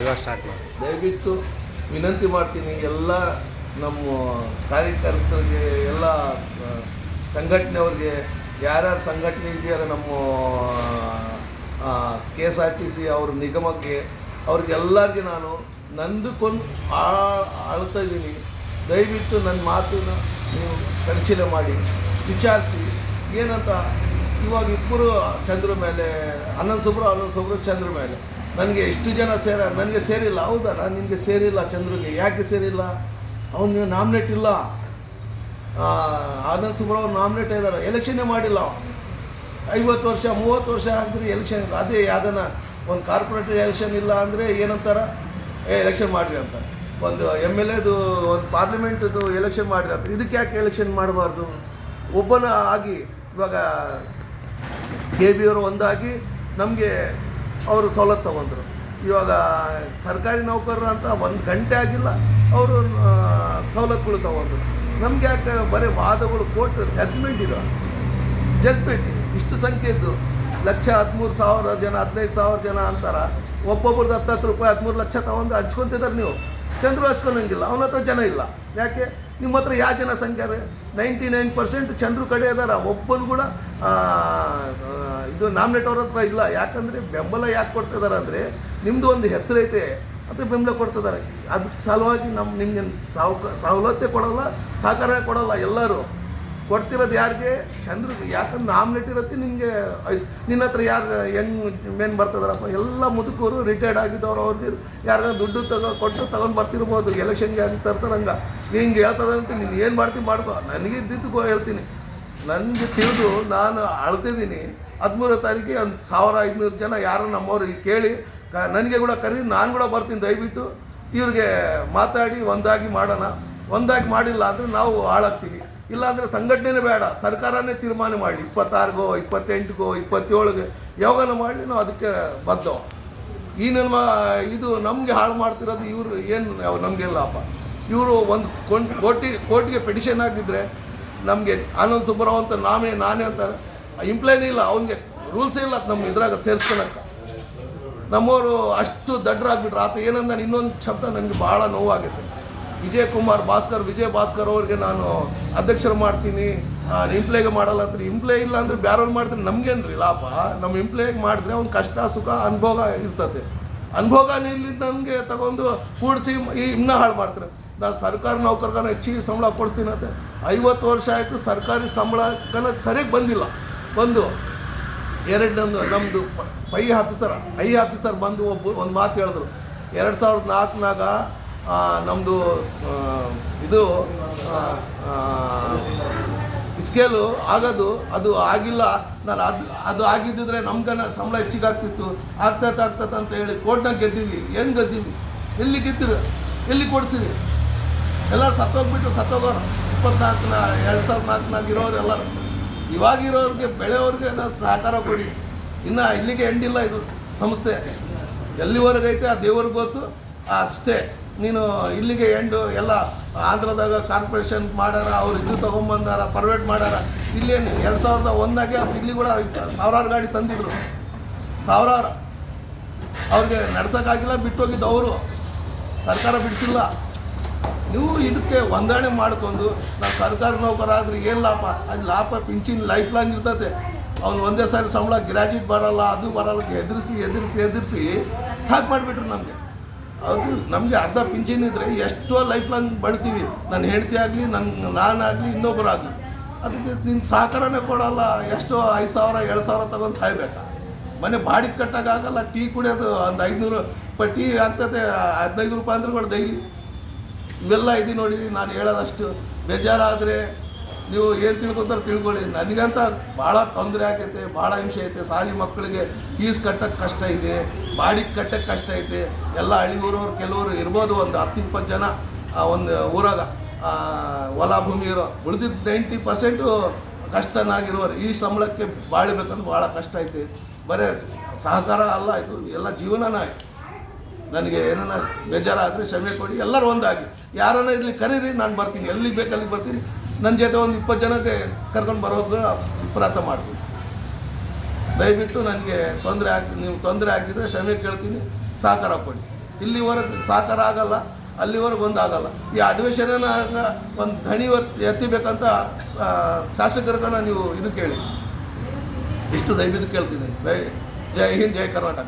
Start ಮಾಡಿ. ದಯವಿಟ್ಟು ವಿನಂತಿ ಮಾಡ್ತೀನಿ ಎಲ್ಲ ನಮ್ಮ ಕಾರ್ಯಕರ್ತರಿಗೆ, ಎಲ್ಲ ಸಂಘಟನೆಯವ್ರಿಗೆ, ಯಾರ್ಯಾರು ಸಂಘಟನೆ ಇದೆಯಾರ ನಮ್ಮ KSRTC ಅವ್ರ ನಿಗಮಕ್ಕೆ, ಅವ್ರಿಗೆಲ್ಲರಿಗೆ ನಾನು ನಂದುಕೊಂಡು ಆಳ್ತಾ ಇದ್ದೀನಿ. ದಯವಿಟ್ಟು ನನ್ನ ಮಾತನ್ನು ನೀವು ಪರಿಶೀಲನೆ ಮಾಡಿ ವಿಚಾರಿಸಿ ಏನಂತ. ಇವಾಗ ಇಬ್ಬರು ಚಂದ್ರ ಮೇಲೆ, ಹನ್ನೊಂದು ಸೊಬ್ರು ಚಂದ್ರ ಮೇಲೆ. ನನಗೆ ಎಷ್ಟು ಜನ ನನಗೆ ಸೇರಿಲ್ಲ. ಹೌದಾ, ನಾನು ನಿನಗೆ ಸೇರಿಲ್ಲ. ಚಂದ್ರಿಗೆ ಯಾಕೆ ಸೇರಿಲ್ಲ? ಅವನು ನಾಮಿನೇಟ್ ಇಲ್ಲ. ಆನಂದ್ ಸುಬ್ರಹ್ಮಣ್ಯ ನಾಮಿನೇಟ್ ಇದ್ದಾರೆ, ಎಲೆಕ್ಷನ್ನೇ ಮಾಡಿಲ್ಲ. 50 ವರ್ಷ 30 ವರ್ಷ ಆಗಿದ್ರೆ ಎಲೆಕ್ಷನ್ ಇಲ್ಲ. ಅದೇ ಯಾವ್ದನ್ನ ಒಂದು ಕಾರ್ಪೊರೇಟರ್ ಎಲೆಕ್ಷನ್ ಇಲ್ಲ ಅಂದರೆ ಏನಂತಾರೆ, ಎಲೆಕ್ಷನ್ ಮಾಡಿರಿ ಅಂತ. ಒಂದು MLAದು ಒಂದು ಪಾರ್ಲಿಮೆಂಟ್ದು ಎಲೆಕ್ಷನ್ ಮಾಡಿರಿ ಅಂತ. ಇದಕ್ಕೆ ಯಾಕೆ ಎಲೆಕ್ಷನ್ ಮಾಡಬಾರ್ದು? ಒಬ್ಬನ ಆಗಿ ಇವಾಗ KB ಅವರು ಒಂದಾಗಿ ನಮಗೆ ಅವರು ಸವಲತ್ತು ತಗೊಂಡ್ರು. ಇವಾಗ ಸರ್ಕಾರಿ ನೌಕರರು ಅಂತ 1 ಗಂಟೆ ಆಗಿಲ್ಲ ಅವರು ಸವಲತ್ತುಗಳು ತಗೊಂಡ್ರು. ನಮ್ಗೆ ಯಾಕೆ ಬರೀ ವಾದಗಳು, ಕೋರ್ಟ್ ಜಡ್ಜ್ಮೆಂಟ್ ಇರೋ ಜಡ್ಜ್ಮೆಂಟ್ ಇಷ್ಟು ಸಂಖ್ಯೆ ಇದ್ದು 1,13,000 ಜನ 15,000 ಜನ ಅಂತಾರೆ. ಒಬ್ಬೊಬ್ರದ್ದು 10 ರೂಪಾಯಿ 13 ಲಕ್ಷ ತಗೊಂಡು ಹಂಚ್ಕೊತಿದ್ದಾರೆ. ನೀವು ಚಂದ್ರು ಹಚ್ಕೊಳಂಗಿಲ್ಲ, ಅವನ ಹತ್ರ ಜನ ಇಲ್ಲ. ಯಾಕೆ? ನಿಮ್ಮ ಹತ್ರ ಯಾವ ಜನ ಸಂಖ್ಯೆ? 99% ಚಂದ್ರು ಕಡೆ ಇದ್ದಾರೆ. ಒಬ್ಬನು ಕೂಡ ಇದು ನಾಮಿನೇಟ್ ಅವ್ರ ಹತ್ರ ಇಲ್ಲ. ಯಾಕಂದರೆ ಬೆಂಬಲ ಯಾಕೆ ಕೊಡ್ತಿದ್ದಾರೆ ಅಂದರೆ, ನಿಮ್ಮದು ಒಂದು ಹೆಸರೈತೆ ಅದು ಬೆಂಬಲ ಕೊಡ್ತಿದ್ದಾರೆ. ಅದಕ್ಕೆ ಸಲುವಾಗಿ ನಿಮಗೆ ಸವಲತ್ತೇ ಕೊಡೋಲ್ಲ, ಸಹಕಾರ ಕೊಡೋಲ್ಲ. ಎಲ್ಲರೂ ಕೊಡ್ತಿರೋದು ಯಾರಿಗೆ? ಚಂದ್ರಿಗೆ. ಯಾಕಂದ್ರೆ ನಾಮಿನೇಟ್ ಇರುತ್ತೆ ನಿಮಗೆ. ನಿನ್ನ ಹತ್ರ ಯಾರು ಮೇನ್ ಬರ್ತಿದಾರಪ್ಪ? ಎಲ್ಲ ಮುದುಕರು, ರಿಟೈರ್ಡ್ ಆಗಿದ್ದವ್ರು. ಅವ್ರಿಗೆ ಯಾರಿಗ ದುಡ್ಡು ಕೊಟ್ಟು ತಗೊಂಡು ಬರ್ತಿರ್ಬೋದು. ಎಲೆಕ್ಷನ್ಗೆ ಅಂತ ತರ್ತಾರೆ. ಹಿಂಗೆ ಹೇಳ್ತದಂತ ನೀನು ಏನು ಮಾಡ್ತೀವಿ ಮಾಡ್ಕೋ. ನನಗೆ ಇದ್ದಿದ್ದು ಹೇಳ್ತೀನಿ. ನನಗೆ ತಿಳಿದು ನಾನು ಅಳ್ತಿದ್ದೀನಿ. 13ನೇ ತಾರೀಕಿಗೆ ಒಂದು 1,500 ಜನ ಯಾರು ನಮ್ಮವ್ರಿಗೆ ಕೇಳಿ ನನಗೆ ಕೂಡ ಕರೀ, ನಾನು ಕೂಡ ಬರ್ತೀನಿ. ದಯವಿಟ್ಟು ಇವ್ರಿಗೆ ಮಾತಾಡಿ ಒಂದಾಗಿ ಮಾಡೋಣ. ಒಂದಾಗಿ ಮಾಡಿಲ್ಲ ಅಂದರೆ ನಾವು ಹಾಳಾಗ್ತೀವಿ. ಇಲ್ಲಾಂದರೆ ಸಂಘಟನೆ ಬೇಡ, ಸರ್ಕಾರನೇ ತೀರ್ಮಾನ ಮಾಡಿ 26ಗೋ 28ಗೋ 27ಗೆ ಯಾವಾಗನ ಮಾಡಿ ನಾವು ಅದಕ್ಕೆ ಬದ್ಧವ. ಈ ಇದು ನಮಗೆ ಹಾಳು ಮಾಡ್ತಿರೋದು ಇವರು. ಏನು ನಮಗೆಲ್ಲ ಲಾಭ? ಇವರು ಒಂದು ಕೋರ್ಟಿಗೆ ಪೆಟಿಷನ್ ಹಾಕಿದ್ರೆ ನಮಗೆ ಆನಂದ್ ಸುಬ್ರಹ್ಮಣ್ಯ ಅಂತ ನಾನೇ ಅಂತಾರೆ. ಇಂಪ್ಲೈನೇ ಇಲ್ಲ, ಅವನಿಗೆ ರೂಲ್ಸೇ ಇಲ್ಲ ನಮ್ಮ ಇದ್ರಾಗ ಸೇರಿಸ್ಕೊಳಕ್ಕೆ. ನಮ್ಮವರು ಅಷ್ಟು ದಡ್ಡರಾಗ್ಬಿಟ್ರು. ಆತ ಏನಂದ ಇನ್ನೊಂದು ಶಬ್ದ ನನಗೆ ಭಾಳ ನೋವಾಗುತ್ತೆ. ವಿಜಯ್ ಭಾಸ್ಕರ್ ಅವ್ರಿಗೆ ನಾನು ಅಧ್ಯಕ್ಷರು ಮಾಡ್ತೀನಿ, ಇಂಪ್ಲೇಗೆ ಮಾಡಲ್ಲ ಅಂತ. ಇಂಪ್ಲೇ ಇಲ್ಲ ಅಂದರೆ ಬೇರೆಯವ್ರು ಮಾಡಿದ್ರೆ ನಮಗೇನು ರೀ ಲಾಭ? ನಮ್ಮ ಇಂಪ್ಲೇಗೆ ಮಾಡಿದ್ರೆ ಅವ್ನ ಕಷ್ಟ ಸುಖ ಅನುಭವ ಇರ್ತದೆ. ಅನುಭವನೇ ಇಲ್ಲಿಂದ ನನಗೆ ತಗೊಂಡು ಕೂಡಿಸಿ ಇನ್ನೂ ಹಾಳು ಮಾಡ್ತಾರೆ. ನಾನು ಸರ್ಕಾರಿ ನೌಕರನ ಹೆಚ್ಚಿಗೆ ಸಂಬಳ ಕೊಡಿಸ್ತೀನಿ ಅಂತ 50 ವರ್ಷ ಆಯಿತು. ಸರ್ಕಾರಿ ಸಂಬಳಕ್ಕನ ಸರಿಯಾಗಿ ಬಂದಿಲ್ಲ. ಎರಡನೇದು ನಮ್ಮದು ಐ ಆಫೀಸರ್ ಬಂದು ಒಂದು ಮಾತು ಹೇಳಿದ್ರು. 2004ನಾಗ ನಮ್ಮದು ಇದು ಸ್ಕೇಲು ಆಗೋದು ಅದು ಆಗಿಲ್ಲ. ನಾನು ಅದು ಆಗಿದ್ದಿದ್ರೆ ನಮ್ಗನ ಸಂಬಳ ಹೆಚ್ಚಿಗಾಗ್ತಿತ್ತು. ಆಗ್ತೈತೆ ಅಂತ ಹೇಳಿ ಕೋರ್ಟ್ನಾಗ ಗೆದ್ದೀವಿ. ಏನು ಗೆದ್ದೀವಿ? ಎಲ್ಲಿ ಗೆದ್ದಿರು? ಎಲ್ಲಿ ಕೊಡ್ಸಿರಿ? ಎಲ್ಲರೂ ಸತ್ತೋಗೋರು. 2004ನಾಗ ಇರೋರು ಎಲ್ಲರೂ. ಇವಾಗಿರೋರಿಗೆ, ಬೆಳೆಯೋರಿಗೆ ನಾವು ಸಹಕಾರ ಕೊಡಿ. ಇನ್ನು ಇಲ್ಲಿಗೆ ಎಂಡಿಲ್ಲ ಇದು ಸಂಸ್ಥೆ. ಎಲ್ಲಿವರೆಗೈತೆ ಆ ದೇವ್ರಿಗೆ ಗೊತ್ತು. ಅಷ್ಟೇ. ನೀನು ಇಲ್ಲಿಗೆ ಎಂಡು. ಎಲ್ಲ ಆಂಧ್ರದಾಗ ಕಾರ್ಪೊರೇಷನ್ ಮಾಡ್ಯಾರ, ಅವ್ರು ಇದು ತೊಗೊಂಬಂದಾರ, ಪ್ರೈವೇಟ್ ಮಾಡ್ಯಾರ. ಇಲ್ಲೇನು 2001ನಾಗೆ ಇಲ್ಲಿ ಕೂಡ 1000 ಗಾಡಿ ತಂದಿದ್ರು. 1000 ಅವ್ರಿಗೆ ನಡ್ಸೋಕ್ಕಾಗಿಲ್ಲ, ಬಿಟ್ಟೋಗಿದ್ದು ಅವರು. ಸರ್ಕಾರ ಬಿಡಿಸಿಲ್ಲ. ನೀವು ಇದಕ್ಕೆ ಹೊಂದಾಣೆ ಮಾಡಿಕೊಂಡು ನಾವು ಸರ್ಕಾರಿ ನೌಕರ ಆದರೆ ಏನು ಲಾಭ? ಅದು ಲಾಭ ಪಿಂಚಿನ್ ಲೈಫ್ ಲಾಂಗ್ ಇರ್ತದೆ. ಅವ್ನು ಒಂದೇ ಸಾರಿ ಸಂಬಳ ಗ್ರ್ಯಾಜುಯೇಟ್ ಬರೋಲ್ಲ, ಅದು ಬರೋಲ್ಲ. ಎದುರಿಸಿ ಸಾಕು ಮಾಡಿಬಿಟ್ರು ನಮಗೆ. ಅದು ನಮಗೆ ಅರ್ಧ ಪಿಂಚಿನ್ ಇದ್ದರೆ ಎಷ್ಟೋ ಲೈಫ್ ಲಾಂಗ್ ಬಡ್ತೀವಿ. ನನ್ನ ಹೆಂಡತಿ ಆಗಲಿ, ನಾನಾಗಲಿ, ಇನ್ನೊಬ್ಬರಾಗಲಿ. ಅದಕ್ಕೆ ನಿನ್ನ ಸಹಕಾರನೇ ಕೊಡೋಲ್ಲ. ಎಷ್ಟೋ 5,000 7,000 ತಗೊಂಡು ಸಾಯ್ಬೇಕಾ? ಮನೆ ಬಾಡಿಗೆ ಕಟ್ಟೋಕ್ಕಾಗಲ್ಲ. ಟೀ ಕುಡಿಯೋದು ಒಂದು 500 ರೂಪಾಯಿ ಟೀ ಆಗ್ತದೆ. 15 ರೂಪಾಯಿ ಅಂದ್ರೆ ಕೂಡ ಡೈಲಿ. ಇವೆಲ್ಲ ಇದೆ ನೋಡಿ. ನಾನು ಹೇಳೋದಷ್ಟು ಬೇಜಾರಾದರೆ ನೀವು ಏನು ತಿಳ್ಕೊತಾರೆ ತಿಳ್ಕೊಳ್ಳಿ. ನನಗಂತ ಭಾಳ ತೊಂದರೆ ಆಗೈತೆ, ಭಾಳ ಹಿಂಸೆ ಐತೆ. ಶಾಲೆ ಮಕ್ಕಳಿಗೆ ಫೀಸ್ ಕಟ್ಟೋಕ್ಕೆ ಕಷ್ಟ ಇದೆ, ಬಾಡಿಗೆ ಕಟ್ಟೋಕ್ಕೆ ಕಷ್ಟ ಐತೆ. ಎಲ್ಲ ಹಳ್ಳಿ ಊರವ್ರು ಕೆಲವರು ಇರ್ಬೋದು, ಒಂದು 10-20 ಜನ ಒಂದು ಊರಾಗ ಹೊಲ ಭೂಮಿ ಇರೋ. ಉಳಿದಿದ್ದು 90% ಕಷ್ಟನಾಗಿರೋರು. ಈ ಸಂಬಳಕ್ಕೆ ಬಾಳಬೇಕಂದ್ರೆ ಭಾಳ ಕಷ್ಟ ಐತೆ. ಬರೀ ಸಹಕಾರ ಅಲ್ಲ, ಇದು ಎಲ್ಲ ಜೀವನನೇ ಆಯ್ತು. ನನಗೆ ಏನನ್ನ ಬೇಜಾರಾದರೆ ಕ್ಷಮೆ ಕೊಡಿ. ಎಲ್ಲರೂ ಒಂದಾಗಿ ಯಾರನ್ನ ಇರಲಿ ಕರೀರಿ, ನಾನು ಬರ್ತೀನಿ. ಎಲ್ಲಿಗೆ ಬೇಕು ಅಲ್ಲಿಗೆ ಬರ್ತೀನಿ. ನನ್ನ ಜೊತೆ ಒಂದು 20 ಜನಕ್ಕೆ ಕರ್ಕೊಂಡು ಬರೋದು ಪ್ರಯತ್ನ ಮಾಡ್ತೀನಿ. ದಯವಿಟ್ಟು ನನಗೆ ನೀವು ತೊಂದರೆ ಆಗಿದ್ದರೆ ಕ್ಷಮೆ ಕೇಳ್ತೀನಿ. ಸಹಕಾರ ಕೊಡಿ. ಇಲ್ಲಿವರೆಗೆ ಸಾಕಾರ ಆಗಲ್ಲ, ಅಲ್ಲಿವರೆಗೆ ಒಂದು ಆಗಲ್ಲ. ಈ ಅಧಿವೇಶನ ಒಂದು ದಣಿ ಎತ್ತಿಬೇಕಂತ ಶಾಸಕರನ್ನ ನೀವು ಇದು ಕೇಳಿ. ಇಷ್ಟು ದಯವಿಟ್ಟು ಕೇಳ್ತಿದ್ದೀನಿ. ಜೈ ಹಿಂದ್, ಜೈ ಕರ್ನಾಟಕ.